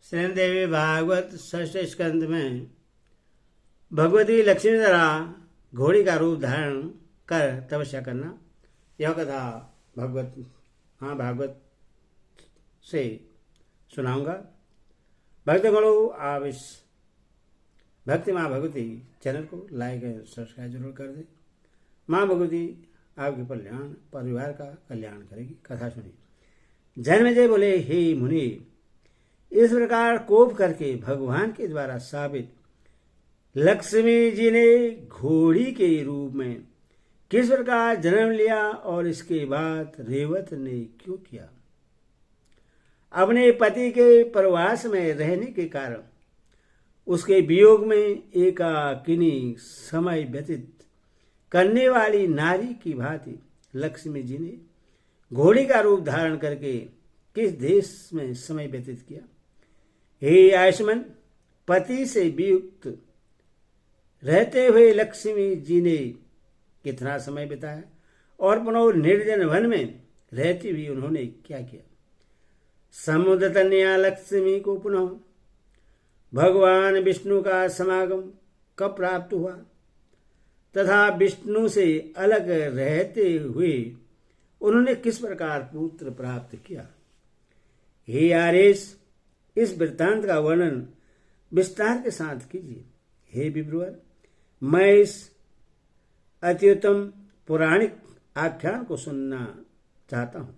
श्रीदेवी भागवत षष्ठ स्कंद में भगवती लक्ष्मी द्वारा घोड़ी का रूप धारण कर तपस्या करना, यह कथा भागवत से सुनाऊंगा। भक्तगणों, आप इस भक्ति माँ भगवती चैनल को लाइक और सब्सक्राइब जरूर कर दें। माँ भगवती आपके कल्याण परिवार का कल्याण करेगी। कथा सुनिए। जन्मेजय बोले, हे मुनि, इस प्रकार कोप करके भगवान के द्वारा साबित लक्ष्मी जी ने घोड़ी के रूप में किस प्रकार जन्म लिया और इसके बाद रेवत ने क्यों किया। अपने पति के प्रवास में रहने के कारण उसके वियोग में एकाकिनी समय व्यतीत करने वाली नारी की भांति लक्ष्मी जी ने घोड़ी का रूप धारण करके किस देश में समय व्यतीत किया। हे आयुष्मान, पति से वियुक्त रहते हुए लक्ष्मी जी ने कितना समय बिताया और पुनः निर्जन वन में रहती हुई उन्होंने क्या किया। समुद्र तनया लक्ष्मी को पुनः भगवान विष्णु का समागम कब प्राप्त हुआ तथा विष्णु से अलग रहते हुए उन्होंने किस प्रकार पुत्र प्राप्त किया। हे आर्येश, इस वृत्तांत का वर्णन विस्तार के साथ कीजिए। हे विप्रवर, मैं इस अत्युत्तम पौराणिक आख्यान को सुनना चाहता हूं।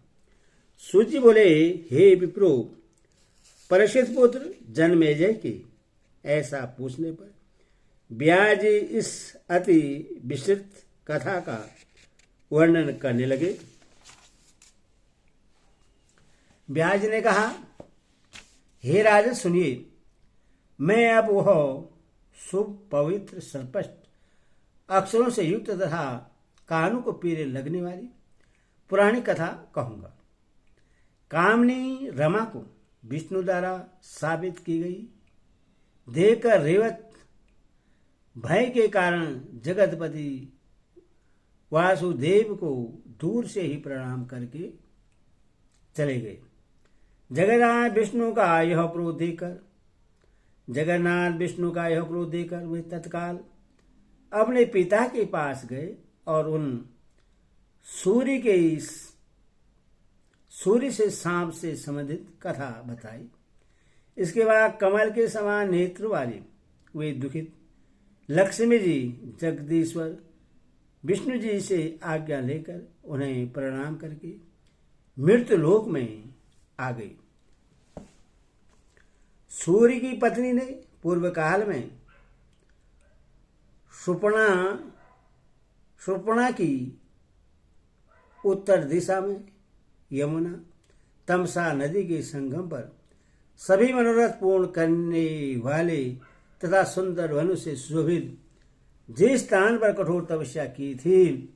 सूची बोले, हे विप्रो, परीक्षित पुत्र जन्मेजय के ऐसा पूछने पर व्यास जी इस अति विस्तृत कथा का वर्णन करने लगे। व्यास जी ने कहा, हे राजन, सुनिए, मैं अब वह शुभ पवित्र स्पष्ट अक्षरों से युक्त तथा कानों को पीरे लगने वाली पुरानी कथा कहूंगा। कामनी रमा को विष्णु द्वारा साबित की गई देखकर रेवत भय के कारण जगतपति वासुदेव को दूर से ही प्रणाम करके चले गए। जगन्नाथ विष्णु का यह क्रोध देकर वे तत्काल अपने पिता के पास गए और उन सूर्य से सांप से संबंधित कथा बताई। इसके बाद कमल के समान नेत्र वाले वे दुखित लक्ष्मी जी जगदीश्वर विष्णु जी से आज्ञा लेकर उन्हें प्रणाम करके मृत्यु लोक में आ गई। सूर्य की पत्नी ने पूर्व काल में सुपर्णा की उत्तर दिशा में यमुना तमसा नदी के संगम पर सभी मनोरथ पूर्ण करने वाले तथा सुंदर वनु से सुशोभित जिस स्थान पर कठोर तपस्या की थी,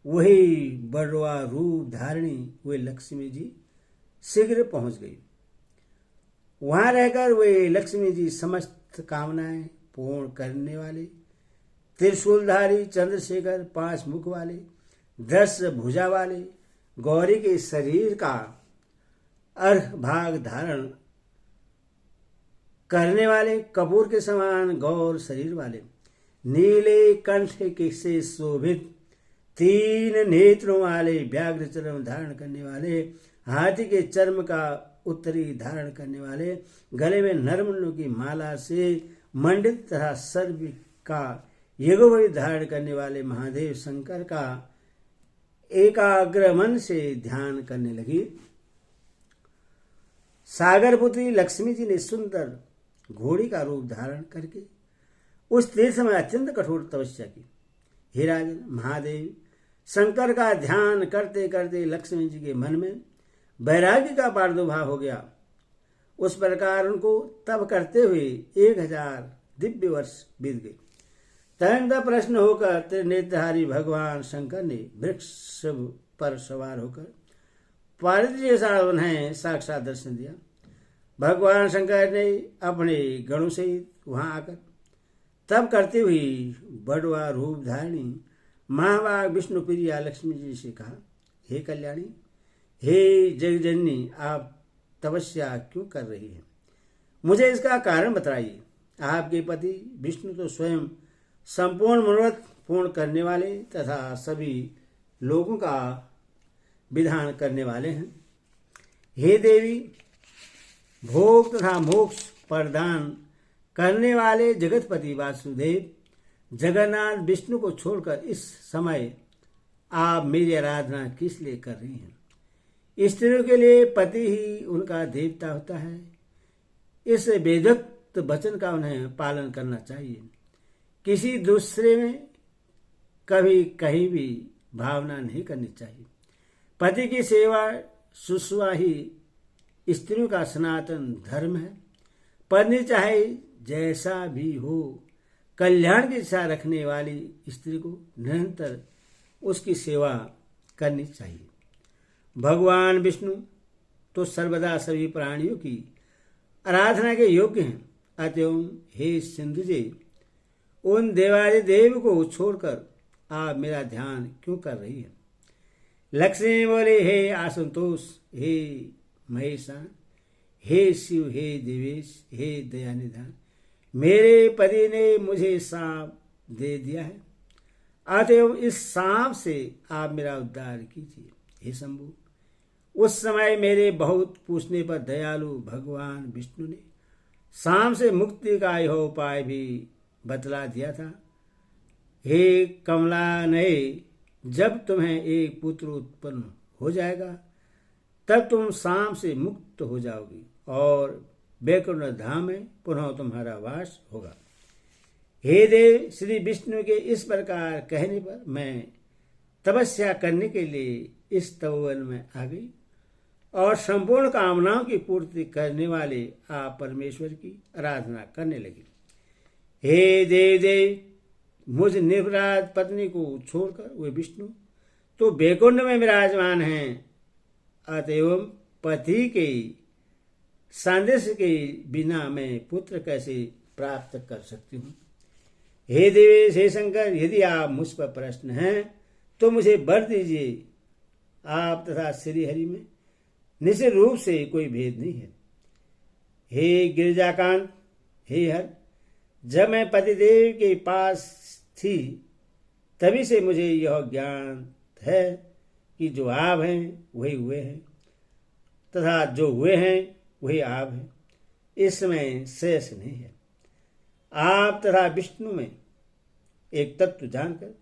वही बड़वा रूप धारणी वे लक्ष्मी जी शीघ्र पहुंच गई। वहां रहकर वे लक्ष्मी जी समस्त कामनाएं पूर्ण करने वाले त्रिशूलधारी चंद्रशेखर 5 मुख वाले 10 भुजा वाले गौरी के शरीर का अर्घ भाग धारण करने वाले कपूर के समान गौर शरीर वाले नीले कंठ के से शोभित 3 नेत्रों वाले व्याघ्र चर्म धारण करने वाले हाथी के चर्म का उत्तरी धारण करने वाले गले में नरमुंडों की माला से मंडित तथा सर्व का यज्ञोपवीत धारण करने वाले महादेव शंकर का एकाग्र मन से ध्यान करने लगी। सागर पुत्री लक्ष्मी जी ने सुंदर घोड़ी का रूप धारण करके उस तीर्थ में अत्यंत कठोर तपस्या की। हे राजन, महादेव शंकर का ध्यान करते करते लक्ष्मी जी के मन में वैराग्य का प्रादुर्भाव हो गया। उस प्रकार उनको तब करते हुए 1000 दिव्य वर्ष बीत गए। तदनंतर प्रश्न होकर त्रिनेत्रधारी भगवान शंकर ने वृक्ष पर सवार होकर पार्वती जैसा उन्हें साक्षात दर्शन दिया। भगवान शंकर ने अपने गणों से वहां आकर तब करते हुए बड़वा रूप धारणी महाभाग विष्णु प्रिया लक्ष्मी जी से कहा, हे कल्याणी, हे जगजननी, आप तपस्या क्यों कर रही है। मुझे इसका कारण बताइए। आपके पति विष्णु तो स्वयं संपूर्ण मनोरथ पूर्ण करने वाले तथा सभी लोगों का विधान करने वाले हैं। हे देवी, भोग तथा मोक्ष प्रदान करने वाले जगतपति वासुदेव जगन्नाथ विष्णु को छोड़कर इस समय आप मेरी आराधना किस लिए कर रही हैं? स्त्रियों के लिए पति ही उनका देवता होता है। इस वेदोक्त वचन का उन्हें पालन करना चाहिए। किसी दूसरे में कभी कहीं भी भावना नहीं करनी चाहिए। पति की सेवा शुश्रूषा ही स्त्रियों का सनातन धर्म है। पत्नी चाहे जैसा भी हो, कल्याण की इच्छा रखने वाली स्त्री को निरंतर उसकी सेवा करनी चाहिए। भगवान विष्णु तो सर्वदा सभी प्राणियों की आराधना के योग्य हैं। अतएव हे सिंधु जी, उन देवादिदेव को छोड़कर आप मेरा ध्यान क्यों कर रही है? लक्ष्मी बोले, हे आशुतोष, हे महेशान, हे शिव, हे देवेश, हे दयानिधान, मेरे पति ने मुझे सांप दे दिया है। अतएव इस सांप से आप मेरा उद्धार कीजिए। हे शंभु, उस समय मेरे बहुत पूछने पर दयालु भगवान विष्णु ने सांप से मुक्ति का यह उपाय भी बतला दिया था। हे कमलानये, जब तुम्हें एक पुत्र उत्पन्न हो जाएगा तब तुम सांप से मुक्त हो जाओगी और वैकुंठ धाम में पुनः तुम्हारा वास होगा। हे देव, श्री विष्णु के इस प्रकार कहने पर मैं तपस्या करने के लिए इस तपोवन में आ गई और संपूर्ण कामनाओं की पूर्ति करने वाले आप परमेश्वर की आराधना करने लगी। हे देव देव, मुझ निर्पराध पत्नी को छोड़कर वे विष्णु तो वैकुंठ में विराजमान हैं। अतएव पति के संदेश के बिना मैं पुत्र कैसे प्राप्त कर सकती हूँ? हे देवेश, हे शंकर, यदि आप मुझ पर प्रश्न हैं तो मुझे वर दीजिए। आप तथा श्री हरि में निश्चित रूप से कोई भेद नहीं है। हे गिरिजाकांत, हे हर, जब मैं पतिदेव के पास थी तभी से मुझे यह ज्ञान है कि जो आप हैं वही हुए हैं तथा जो हुए हैं वही आप हैं। इसमें शेष नहीं है। आप तथा विष्णु में एक तत्व जानकर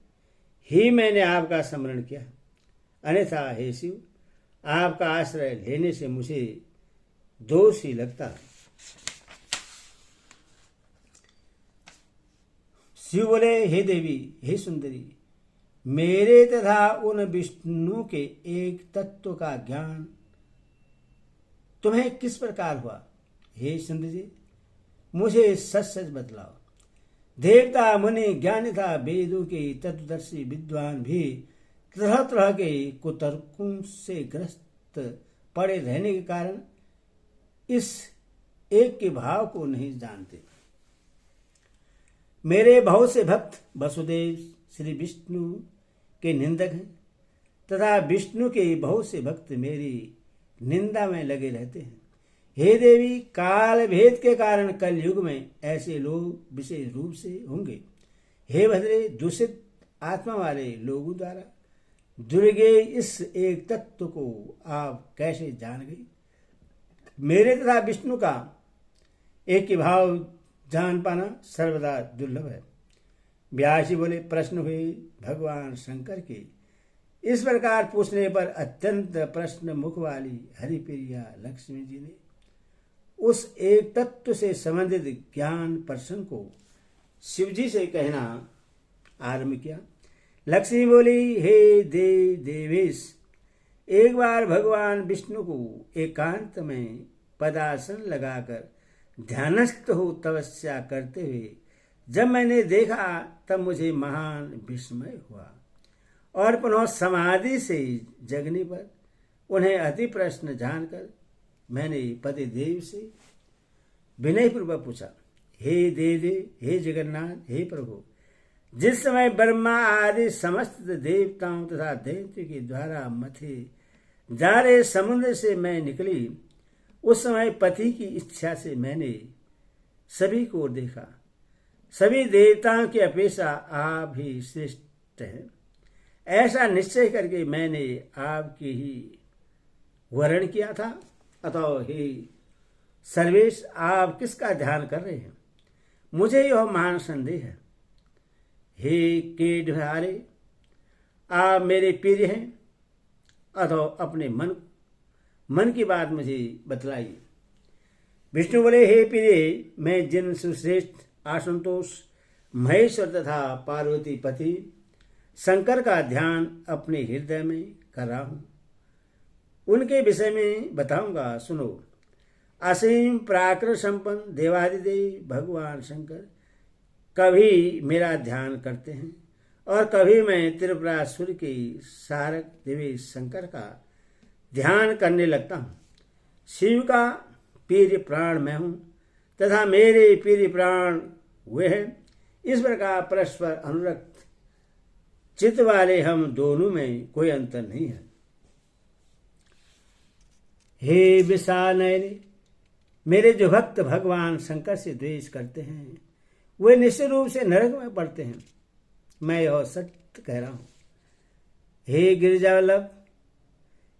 ही मैंने आपका स्मरण किया। अन्यथा हे शिव, आपका आश्रय लेने से मुझे दोष ही लगता है। शिव बोले, हे देवी, हे सुंदरी, मेरे तथा उन विष्णु के एक तत्व का ज्ञान तुम्हें किस प्रकार हुआ? हे सिंधु जी, मुझे सच सच बतलाओ। देवता मुनि ज्ञानी था वेदों के तत्वदर्शी विद्वान भी तरह तरह के कुतर्कों से ग्रस्त पड़े रहने के कारण इस एक के भाव को नहीं जानते। मेरे बहुत से भक्त वसुदेव श्री विष्णु के निंदक हैं तथा विष्णु के बहुत से भक्त मेरी निंदा में लगे रहते हैं। हे देवी, काल भेद के कारण कलयुग में ऐसे लोग विशेष रूप से होंगे। हे भद्रे, दूषित आत्मा वाले लोगों द्वारा जुड़े इस एक तत्व को आप कैसे जान गई? मेरे तथा विष्णु का एक ही भाव जान पाना सर्वदा दुर्लभ है। व्यास जी बोले, प्रश्न हुए भगवान शंकर के इस प्रकार पूछने पर अत्यंत प्रश्न मुख वाली हरिप्रिया लक्ष्मी जी ने उस एक तत्व से संबंधित ज्ञान प्रश्न को शिवजी से कहना आरंभ किया। लक्ष्मी बोली, हे देवेश, एक बार भगवान विष्णु को एकांत में पदासन लगाकर ध्यानस्थ हो तपस्या करते हुए जब मैंने देखा तब मुझे महान विस्मय हुआ और पुनः समाधि से जगने पर उन्हें अति प्रश्न जानकर मैंने पति देव से विनयपूर्वक पूछा, हे देव, हे जगन्नाथ, हे प्रभु, जिस समय ब्रह्मा आदि समस्त देवताओं तथा दैत्यों के द्वारा मथे जा रहे समुद्र से मैं निकली उस समय पति की इच्छा से मैंने सभी को देखा। सभी देवताओं की अपेक्षा आप ही श्रेष्ठ हैं। ऐसा निश्चय करके मैंने आपकी ही वर्ण किया था। अतः हे सर्वेश, आप किसका ध्यान कर रहे हैं? मुझे यह महान संदेह है। हे केडहारे, आप मेरे प्रिय हैं। अतः अपने मन की बात मुझे बतलाइए। विष्णु बोले, हे प्रिय, मैं जिन सुश्रेष्ठ आशुतोष महेश्वर तथा पार्वती पति शंकर का ध्यान अपने हृदय में कर रहा हूं, उनके विषय में बताऊंगा, सुनो। असीम पराक्रम संपन्न देवादिदेव भगवान शंकर कभी मेरा ध्यान करते हैं और कभी मैं त्रिपुरासुर के सारक देवी शंकर का ध्यान करने लगता हूँ। शिव का प्रिय प्राण मैं हूँ तथा मेरे प्रिय प्राण वे हैं। इस प्रकार परस्पर अनुरक्त चित्त वाले हम दोनों में कोई अंतर नहीं है। हे विशाल नयने, मेरे जो भक्त भगवान शंकर से द्वेष करते हैं वे निश्चित रूप से नरक में पड़ते हैं। मैं यह सत्य कह रहा हूं। हे गिरिजावल्लभ,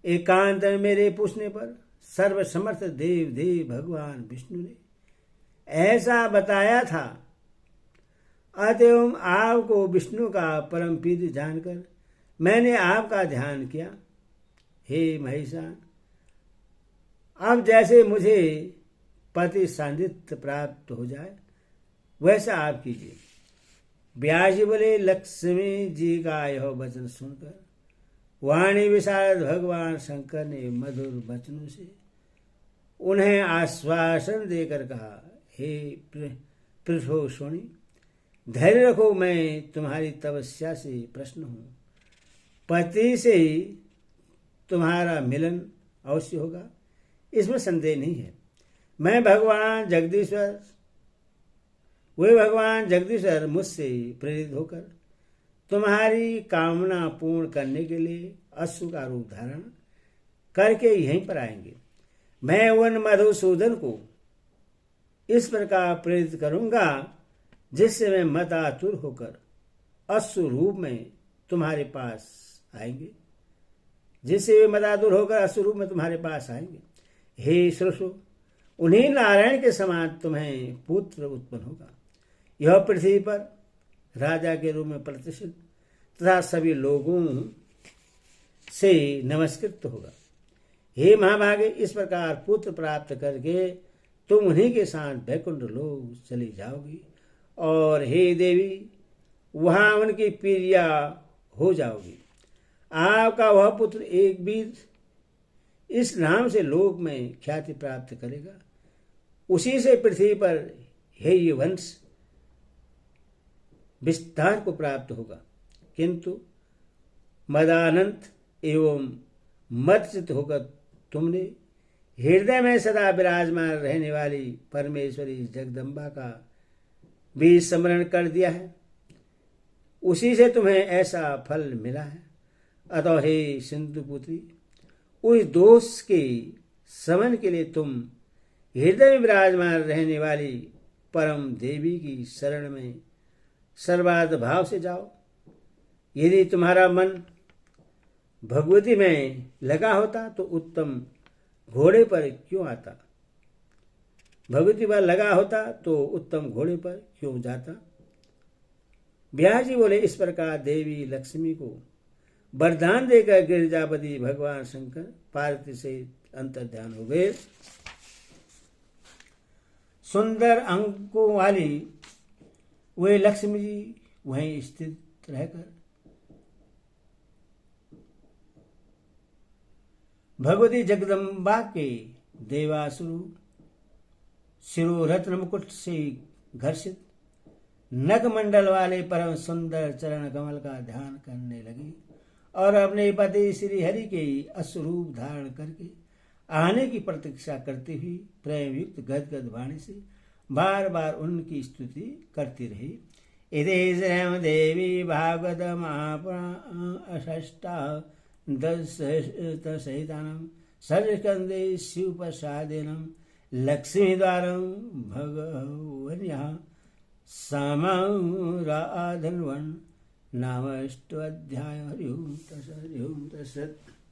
एकांत में मेरे पूछने पर सर्वसमर्थ देव भगवान विष्णु ने ऐसा बताया था। अतएव आपको विष्णु का परम प्रिय जानकर मैंने आपका ध्यान किया। हे महेशान, अब जैसे मुझे पति सान्निध्य प्राप्त हो जाए वैसा आप कीजिए। व्यास जी बोले, लक्ष्मी जी का यह वचन सुनकर वाणी विशारद भगवान शंकर ने मधुर वचनों से उन्हें आश्वासन देकर कहा, हे पृथ्वी, धैर्य रखो, मैं तुम्हारी तपस्या से प्रसन्न हूँ। पति से ही तुम्हारा मिलन अवश्य होगा, इसमें संदेह नहीं है। वे भगवान जगदीश्वर मुझसे प्रेरित होकर तुम्हारी कामना पूर्ण करने के लिए अश्व का रूप धारण करके यहीं पर आएंगे। मैं उन मधुसूदन को इस प्रकार प्रेरित करूंगा जिससे वे मतातुर होकर अश्व रूप में तुम्हारे पास आएंगे। हे श्रुषु, उन्हीं नारायण के समान तुम्हें पुत्र उत्पन्न होगा। यह पृथ्वी पर राजा के रूप में प्रतिष्ठित तथा सभी लोगों से नमस्कृत होगा। हे महाभागे, इस प्रकार पुत्र प्राप्त करके तुम उन्हीं के साथ वैकुंठ लोक चली जाओगी और हे देवी, वहां उनकी प्रिया हो जाओगी। आपका वह पुत्र एक वीर इस नाम से लोक में ख्याति प्राप्त करेगा। उसी से पृथ्वी पर हे ये वंश विस्तार को प्राप्त होगा। किंतु मदानंत एवं मदचित होकर तुमने हृदय में सदा विराजमान रहने वाली परमेश्वरी जगदम्बा का भी स्मरण कर दिया है, उसी से तुम्हें ऐसा फल मिला है। अतः हे सिंधु पुत्री, उस दोष के शमन के लिए तुम हृदय में विराजमान रहने वाली परम देवी की शरण में सर्वाध भाव से जाओ। यदि तुम्हारा मन भगवती में लगा होता तो उत्तम घोड़े पर क्यों आता? भगवती पर लगा होता तो उत्तम घोड़े पर क्यों जाता? व्यास जी बोले, इस प्रकार देवी लक्ष्मी को वरदान देकर गिरिजापति भगवान शंकर पार्वती से अंतर ध्यान हो गए। सुंदर अंकों वाली वे लक्ष्मी जी वहीं स्थित रहकर भगवती जगदम्बा के देवासुरु शिरोरत्न मुकुट से घर्षित नखमंडल वाले परम सुंदर चरण कमल का ध्यान करने लगी और अपने पति श्री हरि के अश्वरूप धारण करके आने की प्रतीक्षा करती हुई प्रेम युक्त गदगद वाणी से बार बार उनकी स्तुति करती रही। इति श्रीमद् देवी भागवत महापुराण अष्टादश सहितानां सर्वस्कंदे शिवप्रसादेन लक्ष्मीद्वारं भगवन्यः समाराधन्वन् नामष्टोऽध्याय। हरि ओं तत्सत्।